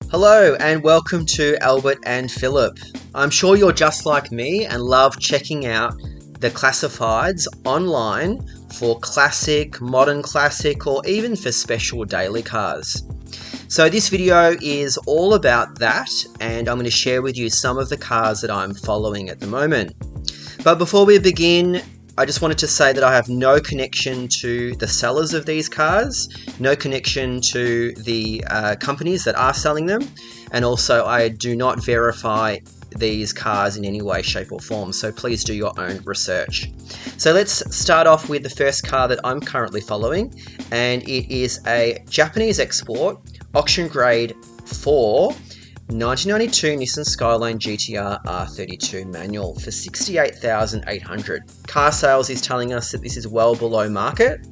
Hello and welcome to Albert and Phillip. I'm sure you're just like me and love checking out the classifieds online for classic, modern classic, or even for special daily cars. So this video is all about that, and I'm going to share with you some of the cars that I'm following at the moment. But before we begin, I just wanted to say that I have no connection to the sellers of these cars, no connection to the companies that are selling them, and also I do not verify these cars in any way, shape or form, so please do your own research. So let's start off with the first car that I'm currently following, and it is a Japanese export, auction grade 4, 1992 Nissan Skyline GTR R32 manual for $68,800. Car Sales is telling us that this is well below market,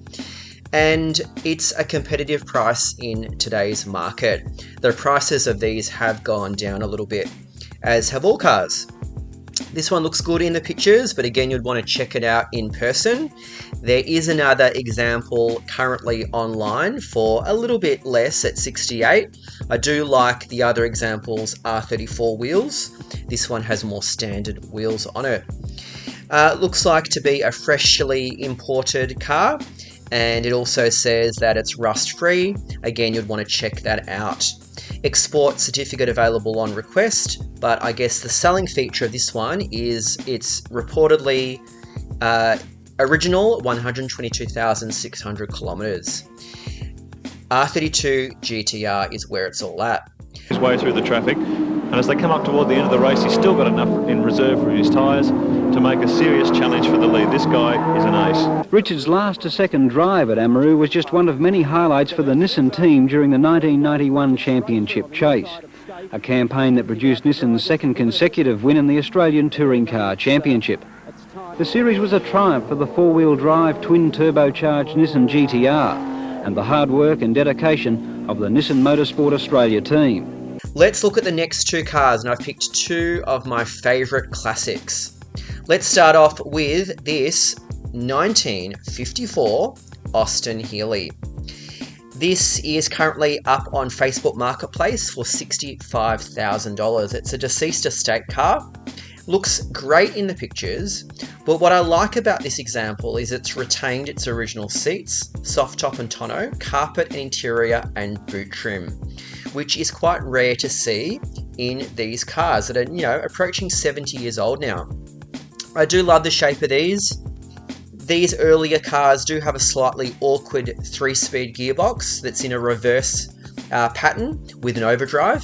and it's a competitive price in today's market. The prices of these have gone down a little bit, as have all cars. This one looks good in the pictures, but again, you'd want to check it out in person. There is another example currently online for a little bit less at 68. I do like the other examples R34 wheels. This one has more standard wheels on it. Looks like to be a freshly imported car, and it also says that it's rust free. Again, you'd want to check that out. Export certificate available on request, but I guess the selling feature of this one is it's reportedly original 122,600 kilometers. R32 GTR is where it's all at. His way through the traffic, and as they come up toward the end of the race, he's still got enough in reserve for his tyres to make a serious challenge for the lead. This guy is an ace. Richard's last to second drive at Amaru was just one of many highlights for the Nissan team during the 1991 championship chase, a campaign that produced Nissan's second consecutive win in the Australian Touring Car Championship. The series was a triumph for the four-wheel drive twin-turbocharged Nissan GTR and the hard work and dedication of the Nissan Motorsport Australia team. Let's look at the next two cars, and I've picked two of my favourite classics. Let's start off with this 1954 Austin Healey. This is currently up on Facebook Marketplace for $65,000. It's a deceased estate car. Looks great in the pictures, but what I like about this example is it's retained its original seats, soft top and tonneau, carpet and interior, and boot trim, which is quite rare to see in these cars that are, approaching 70 years old now. I do love the shape of these. These earlier cars do have a slightly awkward 3-speed gearbox that's in a reverse pattern with an overdrive.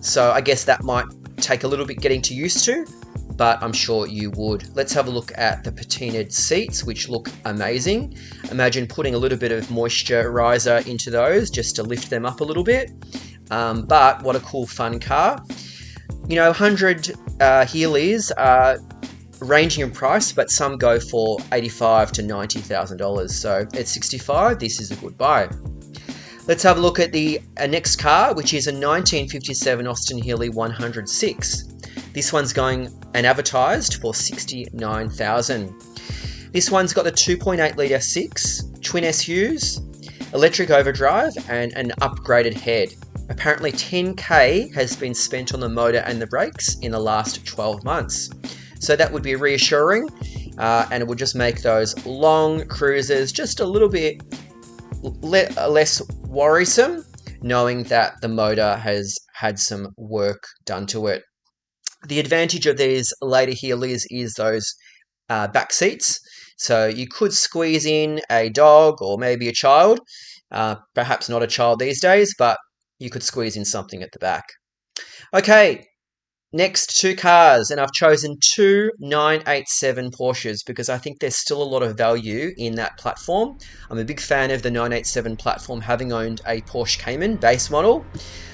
So I guess that might take a little bit getting used to, but I'm sure you would. Let's have a look at the patinaed seats, which look amazing. Imagine putting a little bit of moisturizer into those just to lift them up a little bit. But what a cool, fun car. 100 Hillies are ranging in price, but some go for $85,000 to $90,000. So at 65, this is a good buy. Let's have a look at the next car, which is a 1957 Austin Healey 106. This one's going and advertised for $69,000. This one's got the 2.8 litre 6, twin SUs, electric overdrive, and an upgraded head. Apparently 10k has been spent on the motor and the brakes in the last 12 months. So that would be reassuring, and it would just make those long cruises just a little bit less worrisome, knowing that the motor has had some work done to it. The advantage of these later Healeys is those back seats, so you could squeeze in a dog or maybe a child, perhaps not a child these days, but you could squeeze in something at the back. Okay, next two cars, and I've chosen two 987 Porsches because I think there's still a lot of value in that platform. I'm a big fan of the 987 platform, having owned a Porsche Cayman base model,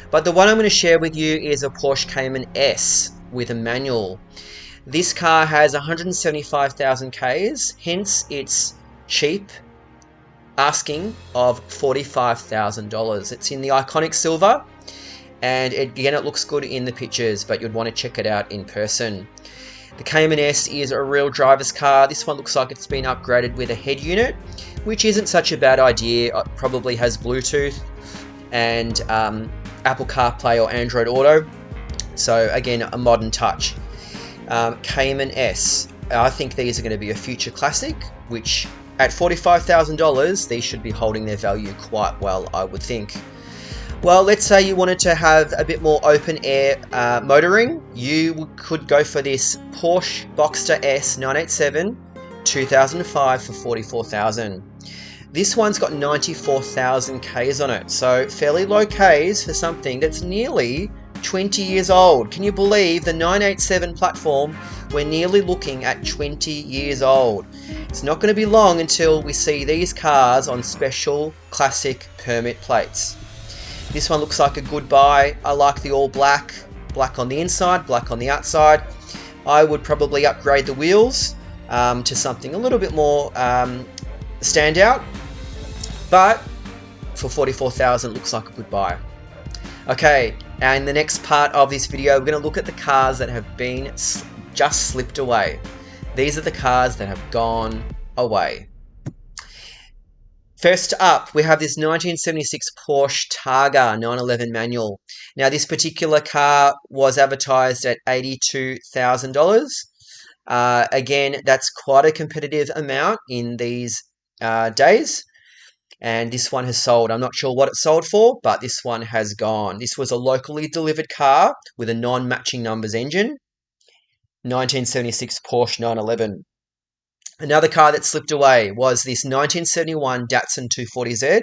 but the one I'm going to share with you is a Porsche Cayman S with a manual. This car has 175,000 Ks, hence its cheap asking of $45,000. It's in the iconic silver, and again, it looks good in the pictures, but you'd want to check it out in person. The Cayman S is a real driver's car. This one looks like it's been upgraded with a head unit, which isn't such a bad idea. It probably has Bluetooth, and Apple CarPlay or Android Auto. So again, a modern touch. Cayman S. I think these are going to be a future classic, which at $45,000, these should be holding their value quite well, I would think. Well, let's say you wanted to have a bit more open air motoring. You could go for this Porsche Boxster S 987 2005 for $44,000. This one's got 94,000 Ks on it, so fairly low Ks for something that's nearly 20 years old. Can you believe the 987 platform? We're nearly looking at 20 years old. It's not going to be long until we see these cars on special classic permit plates. This one looks like a good buy. I like the all black, black on the inside, black on the outside. I would probably upgrade the wheels to something a little bit more standout, but for $44,000 looks like a good buy. Okay, and the next part of this video, we're going to look at the cars that have been just slipped away. These are the cars that have gone away. First up, we have this 1976 Porsche Targa 911 manual. Now, this particular car was advertised at $82,000. Again, that's quite a competitive amount in these days. And this one has sold. I'm not sure what it sold for, but this one has gone. This was a locally delivered car with a non-matching numbers engine. 1976 Porsche 911. Another car that slipped away was this 1971 Datsun 240Z,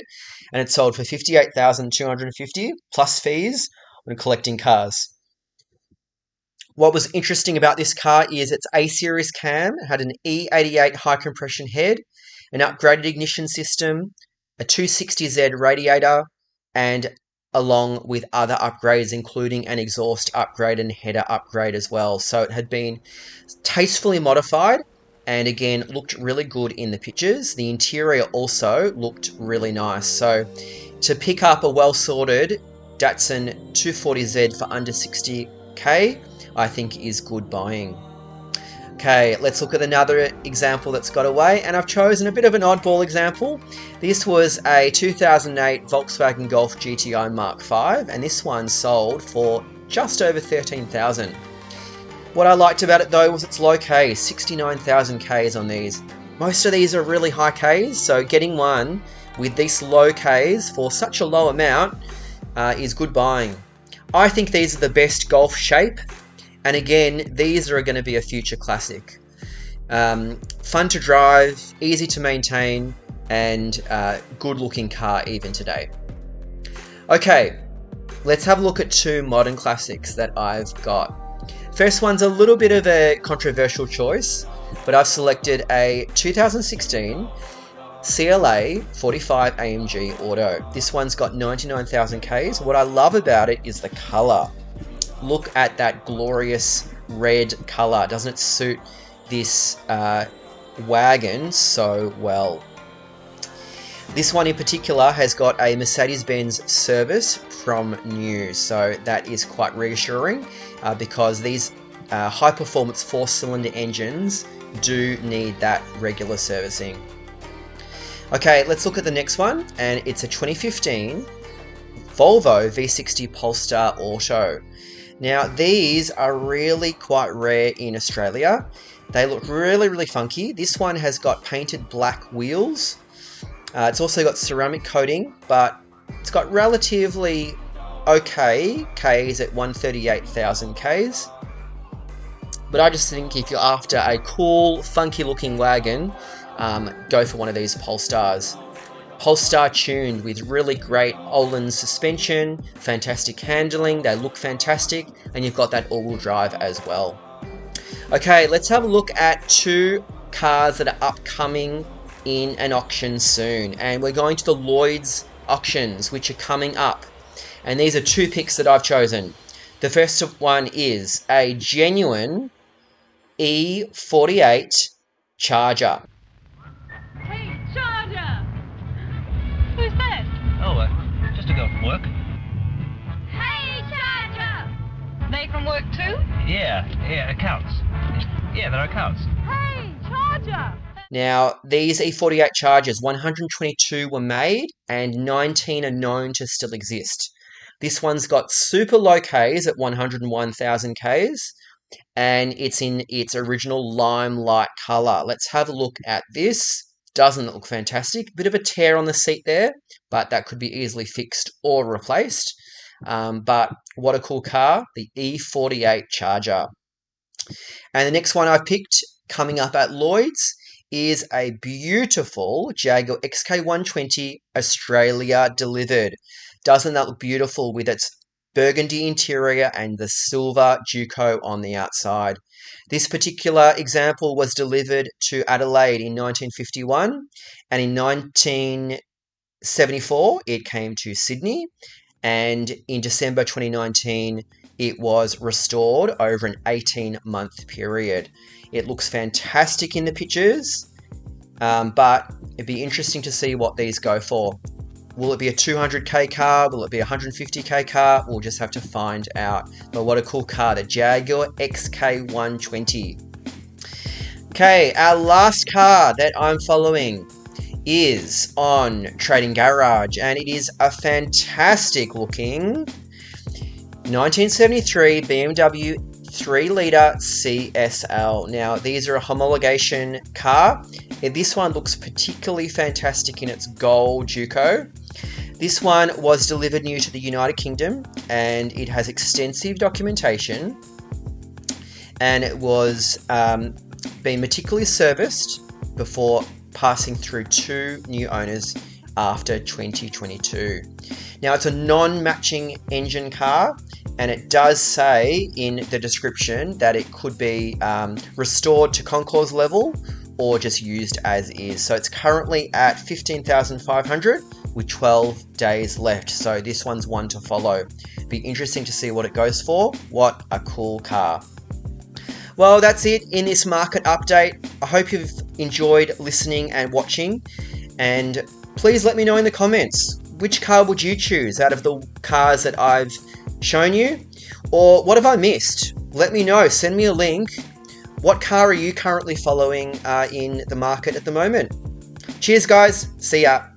and it sold for $58,250 plus fees when collecting cars. What was interesting about this car is its A-series cam. It had an E88 high compression head, an upgraded ignition system, a 260Z radiator, and along with other upgrades, including an exhaust upgrade and header upgrade as well. So it had been tastefully modified and again looked really good in the pictures. The interior also looked really nice. So to pick up a well-sorted Datsun 240Z for under 60k, I think is good buying. Okay, let's look at another example that's got away, and I've chosen a bit of an oddball example. This was a 2008 Volkswagen Golf GTI Mark V, and this one sold for just over $13,000. What I liked about it though was its low Ks, 69,000 Ks on these. Most of these are really high Ks, so getting one with these low Ks for such a low amount is good buying. I think these are the best Golf shape. And again, these are going to be a future classic. Fun to drive, easy to maintain, and good looking car even today. Okay, let's have a look at two modern classics that I've got. First one's a little bit of a controversial choice, but I've selected a 2016 CLA 45 AMG Auto. This one's got 99,000 Ks. What I love about it is the color. Look at that glorious red color. Doesn't it suit this wagon so well? This one in particular has got a Mercedes-Benz service from new, so that is quite reassuring because these high-performance four-cylinder engines do need that regular servicing. Okay, let's look at the next one, and it's a 2015 Volvo V60 Polestar Auto. Now, these are really quite rare in Australia. They look really, really funky. This one has got painted black wheels. It's also got ceramic coating, but it's got relatively okay Ks at 138,000 Ks. But I just think if you're after a cool, funky looking wagon, go for one of these Polestars. Polestar tuned with really great Öhlins suspension, fantastic handling, they look fantastic, and you've got that all-wheel drive as well. Okay, let's have a look at two cars that are upcoming in an auction soon, and we're going to the Lloyds Auctions, which are coming up. And these are two picks that I've chosen. The first one is a genuine E48 Charger. Hey, Charger! Who's that? Oh, just a girl from work. Hey, Charger! They from work too? Yeah, accounts. Yeah, they're accounts. Hey, Charger! Now, these E48 Chargers, 122 were made and 19 are known to still exist. This one's got super low Ks at 101,000 Ks, and it's in its original limelight color. Let's have a look at this. Doesn't look fantastic. Bit of a tear on the seat there, but that could be easily fixed or replaced. But what a cool car, the E48 Charger. And the next one I've picked coming up at Lloyds is a beautiful Jaguar XK120 Australia delivered. Doesn't that look beautiful with its burgundy interior and the silver Duco on the outside? This particular example was delivered to Adelaide in 1951, and in 1974 it came to Sydney, and in December 2019 it was restored over an 18-month period. It looks fantastic in the pictures, but it'd be interesting to see what these go for. Will it be a 200k car? Will it be a 150k car? We'll just have to find out. But what a cool car, the Jaguar XK120. Okay, our last car that I'm following is on Trading Garage, and it is a fantastic looking 1973 BMW 3-litre CSL. Now, these are a homologation car. This one looks particularly fantastic in its gold Duco. This one was delivered new to the United Kingdom, and it has extensive documentation, and it was been meticulously serviced before passing through 2 new owners after 2022. Now, it's a non-matching engine car, and it does say in the description that it could be restored to concours level or just used as is. So it's currently at 15,500 with 12 days left. So this one's one to follow. Be interesting to see what it goes for. What a cool car. Well, that's it in this market update. I hope you've enjoyed listening and watching, and please let me know in the comments, which car would you choose out of the cars that I've shown you, or what have I missed? Let me know, send me a link. What car are you currently following in the market at the moment? Cheers guys, see ya.